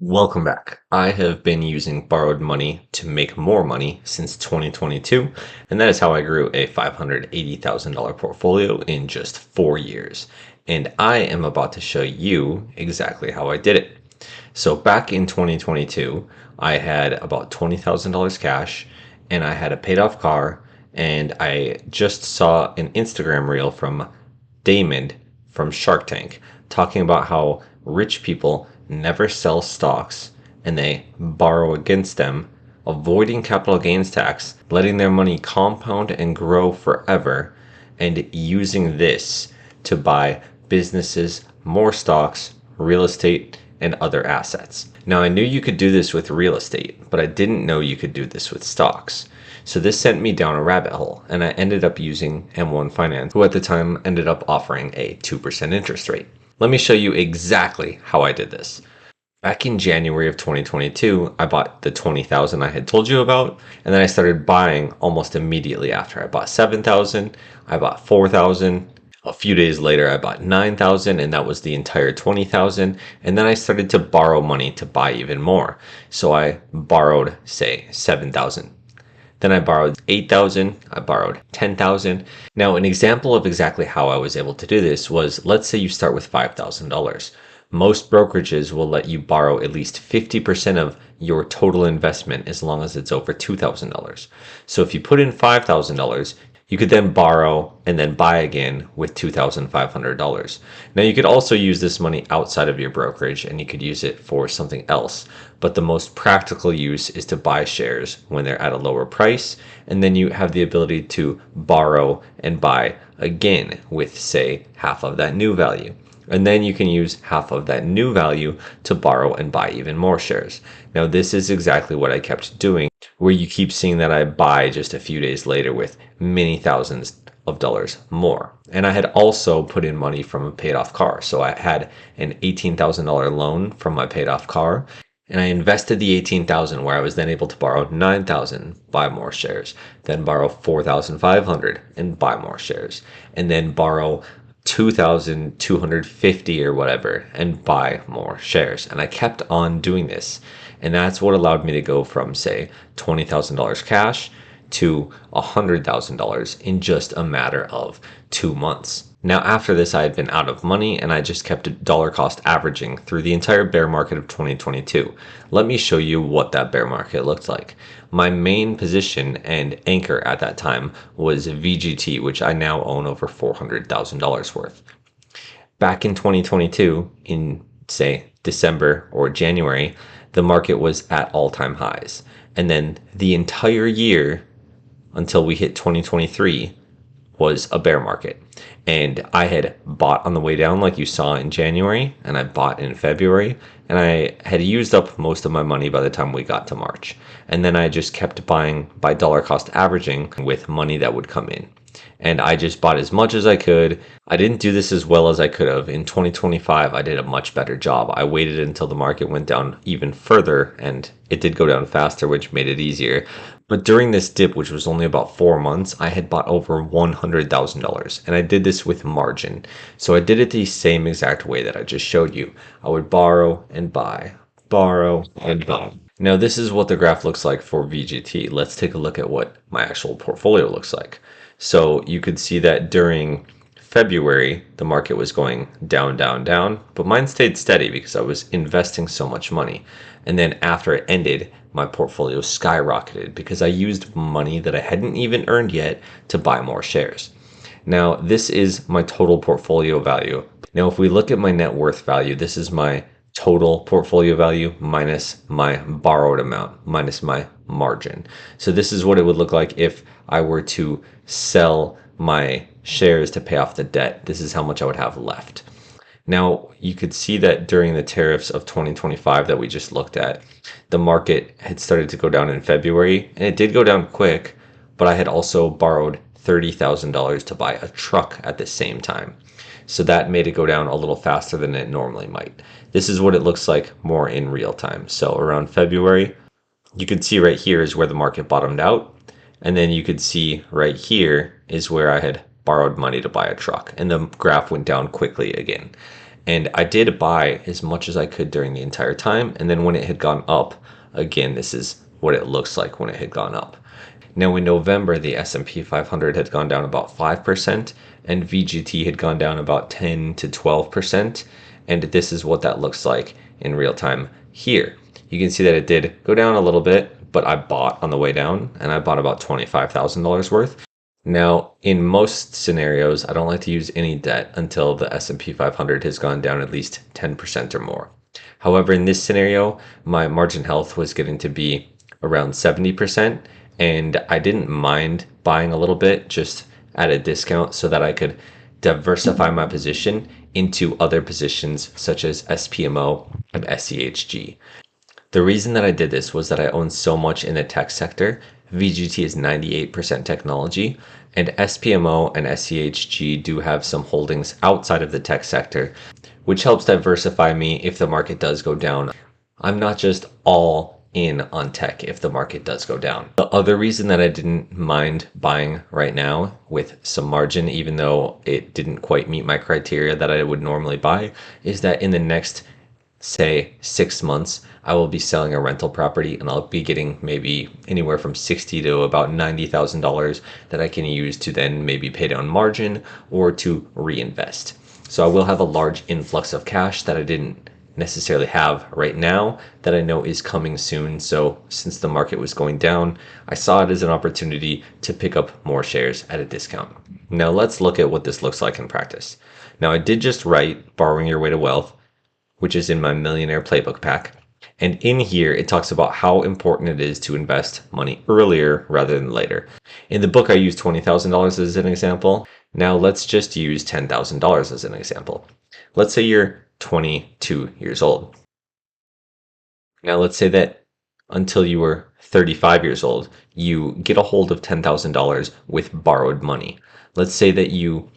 Welcome back. I have been using borrowed money to make more money since 2022, and that is how I grew a $580,000 portfolio in just 4 years. And I am about to show you exactly how I did it. So back in 2022, I had about $20,000 cash, and I had a paid off car, and I just saw an Instagram reel from Damon from Shark Tank talking about how rich people never sell stocks and they borrow against them, avoiding capital gains tax, letting their money compound and grow forever, and using this to buy businesses, more stocks, real estate, and other assets. Now, I knew you could do this with real estate, but I didn't know you could do this with stocks. So this sent me down a rabbit hole, and I ended up using M1 Finance, who at the time ended up offering a 2% interest rate. Let me show you exactly how I did this. Back in January of 2022, I bought the 20,000 I had told you about, and then I started buying almost immediately after. I bought 7,000, I bought 4,000. A few days later, I bought 9,000, and that was the entire 20,000. And then I started to borrow money to buy even more. So I borrowed, say, 7,000. Then I borrowed 8,000, I borrowed 10,000. Now, an example of exactly how I was able to do this was, let's say you start with $5,000. Most brokerages will let you borrow at least 50% of your total investment as long as it's over $2,000. So if you put in $5,000, you could then borrow and then buy again with $2,500. Now you could also use this money outside of your brokerage and you could use it for something else. But the most practical use is to buy shares when they're at a lower price. And then you have the ability to borrow and buy again with, say, half of that new value. And then you can use half of that new value to borrow and buy even more shares. Now, this is exactly what I kept doing, where you keep seeing that I buy just a few days later with many thousands of dollars more. And I had also put in money from a paid off car. So I had an $18,000 loan from my paid off car. And I invested the 18,000 where I was then able to borrow 9,000, buy more shares, then borrow 4,500 and buy more shares, and then borrow 2,250 or whatever and buy more shares. And I kept on doing this. And that's what allowed me to go from, say, $20,000 cash to $100,000 in just a matter of 2 months. Now, after this, I had been out of money and I just kept dollar cost averaging through the entire bear market of 2022. Let me show you what that bear market looked like. My main position and anchor at that time was VGT, which I now own over $400,000 worth. Back in 2022, in say December or January, the market was at all-time highs. And then the entire year until we hit 2023 was a bear market. And I had bought on the way down, like you saw in January, and I bought in February, and I had used up most of my money by the time we got to March. And then I just kept buying by dollar cost averaging with money that would come in. And I just bought as much as I could. I didn't do this as well as I could have. In 2025, I did a much better job. I waited until the market went down even further, and it did go down faster, which made it easier. But during this dip, which was only about 4 months, I had bought over $100,000, and I did this with margin. So I did it the same exact way that I just showed you. I would borrow and buy, borrow and buy. Now this is what the graph looks like for VGT. Let's take a look at what my actual portfolio looks like. So you could see that during February, the market was going down, down, down, but mine stayed steady because I was investing so much money. And then after it ended, my portfolio skyrocketed because I used money that I hadn't even earned yet to buy more shares. Now, this is my total portfolio value. Now, if we look at my net worth value, this is my total portfolio value minus my borrowed amount, minus my margin. So this is what it would look like if I were to sell my shares to pay off the debt. This is how much I would have left. Now, you could see that during the tariffs of 2025 that we just looked at, the market had started to go down in February, and it did go down quick, but I had also borrowed $30,000 to buy a truck at the same time. So that made it go down a little faster than it normally might. This is what it looks like more in real time. So around February, you can see right here is where the market bottomed out. And then you could see right here is where I had borrowed money to buy a truck, and the graph went down quickly again. And I did buy as much as I could during the entire time. And then when it had gone up, again, this is what it looks like when it had gone up. Now in November, the S&P 500 had gone down about 5% and VGT had gone down about 10 to 12%. And this is what that looks like in real time here. You can see that it did go down a little bit, but I bought on the way down and I bought about $25,000 worth. Now, in most scenarios, I don't like to use any debt until the S&P 500 has gone down at least 10% or more. However, in this scenario, my margin health was getting to be around 70%, and I didn't mind buying a little bit just at a discount so that I could diversify my position into other positions such as SPMO and SEHG. The reason that I did this was that I own so much in the tech sector. VGT is 98% technology, and SPMO and SEHG do have some holdings outside of the tech sector, which helps diversify me if the market does go down. I'm not just all in on tech if the market does go down. The other reason that I didn't mind buying right now with some margin, even though it didn't quite meet my criteria that I would normally buy, is that in the next say 6 months, I will be selling a rental property and I'll be getting maybe anywhere from $60,000 to about $90,000 that I can use to then maybe pay down margin or to reinvest. So I will have a large influx of cash that I didn't necessarily have right now that I know is coming soon. So since the market was going down, I saw it as an opportunity to pick up more shares at a discount. Now let's look at what this looks like in practice. Now I did just write Borrowing Your Way to Wealth, which is in my Millionaire Playbook pack. And in here, it talks about how important it is to invest money earlier rather than later. In the book, I used $20,000 as an example. Now let's just use $10,000 as an example. Let's say you're 22 years old. Now let's say that until you were 35 years old, you get a hold of $10,000 with borrowed money. Let's say that you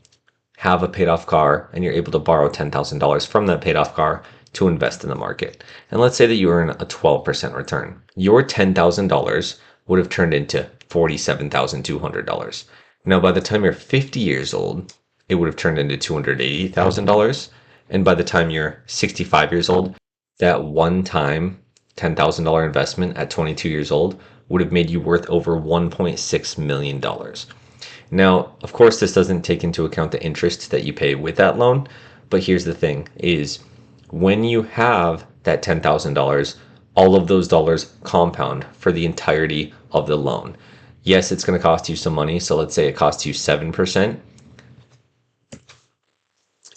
have a paid off car and you're able to borrow $10,000 from that paid off car to invest in the market. And let's say that you earn a 12% return. Your $10,000 would have turned into $47,200. Now, by the time you're 50 years old, it would have turned into $280,000. And by the time you're 65 years old, that one-time $10,000 investment at 22 years old would have made you worth over $1.6 million. Now, of course, this doesn't take into account the interest that you pay with that loan, but here's the thing is when you have that $10,000, all of those dollars compound for the entirety of the loan. Yes, it's going to cost you some money. So let's say it costs you 7%.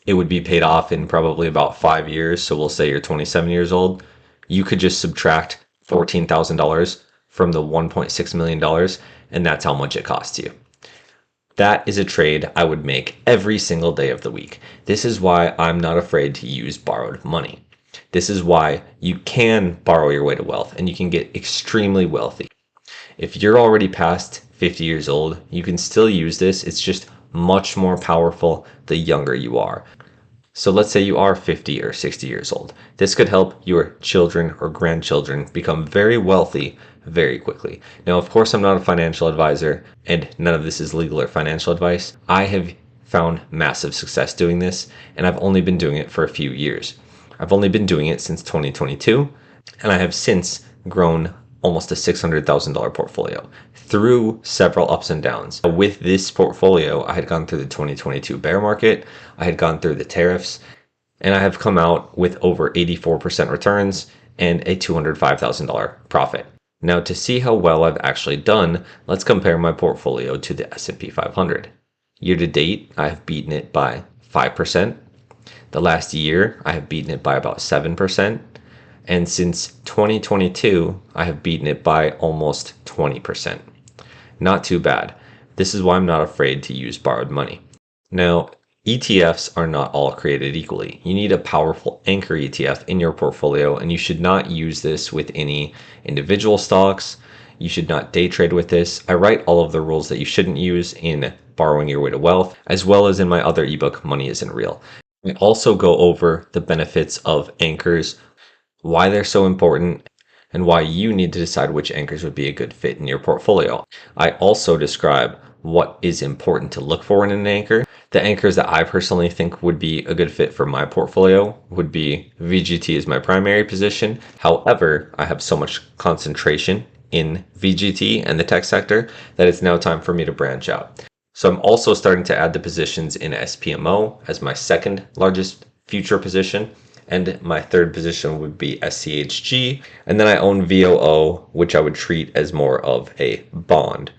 It would be paid off in probably about 5 years. So we'll say you're 27 years old. You could just subtract $14,000 from the $1.6 million, and that's how much it costs you. That is a trade I would make every single day of the week. This is why I'm not afraid to use borrowed money. This is why you can borrow your way to wealth and you can get extremely wealthy. If you're already past 50 years old, you can still use this. It's just much more powerful the younger you are. So let's say you are 50 or 60 years old. This could help your children or grandchildren become very wealthy very quickly. Now, of course, I'm not a financial advisor and none of this is legal or financial advice. I have found massive success doing this and I've only been doing it for a few years. I've only been doing it since 2022 and I have since grown almost a $600,000 portfolio through several ups and downs. With this portfolio, I had gone through the 2022 bear market, I had gone through the tariffs, and I have come out with over 84% returns and a $205,000 profit. Now, to see how well I've actually done, let's compare my portfolio to the S&P 500. Year to date, I have beaten it by 5%. The last year, I have beaten it by about 7%. And since 2022, I have beaten it by almost 20%. Not too bad. This is why I'm not afraid to use borrowed money. Now, ETFs are not all created equally. You need a powerful anchor ETF in your portfolio, and you should not use this with any individual stocks. You should not day trade with this. I write all of the rules that you shouldn't use in Borrowing Your Way to Wealth, as well as in my other ebook, Money Isn't Real. I also go over the benefits of anchors, why they're so important, and why you need to decide which anchors would be a good fit in your portfolio. I also describe what is important to look for in an anchor. The anchors that I personally think would be a good fit for my portfolio would be VGT as my primary position. However, I have so much concentration in VGT and the tech sector that it's now time for me to branch out. So I'm also starting to add the positions in SPMO as my second largest future position. And my third position would be SCHG. And then I own VOO, which I would treat as more of a bond.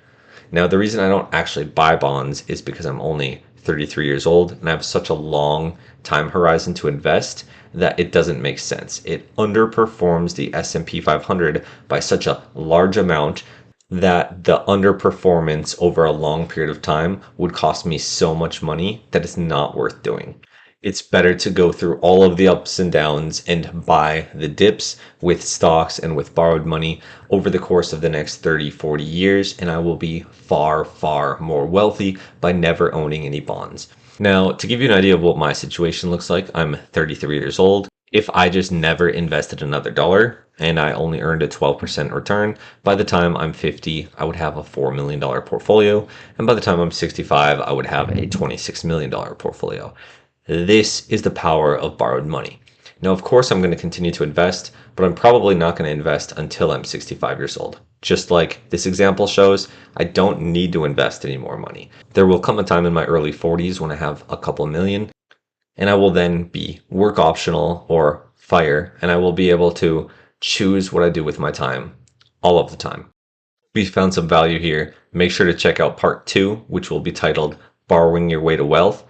Now, the reason I don't actually buy bonds is because I'm only 33 years old and I have such a long time horizon to invest that it doesn't make sense. It underperforms the S&P 500 by such a large amount that the underperformance over a long period of time would cost me so much money that it's not worth doing. It's better to go through all of the ups and downs and buy the dips with stocks and with borrowed money over the course of the next 30, 40 years, and I will be far, far more wealthy by never owning any bonds. Now, to give you an idea of what my situation looks like, I'm 33 years old. If I just never invested another dollar and I only earned a 12% return, by the time I'm 50, I would have a $4 million portfolio. And by the time I'm 65, I would have a $26 million portfolio. This is the power of borrowed money. Now, of course, I'm going to continue to invest, but I'm probably not going to invest until I'm 65 years old. Just like this example shows, I don't need to invest any more money. There will come a time in my early 40s when I have a couple million, and I will then be work optional or FIRE, and I will be able to choose what I do with my time all of the time. If you found some value here, make sure to check out part 2, which will be titled Borrowing Your Way to Wealth,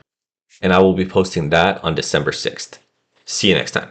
and I will be posting that on December 6th. See you next time.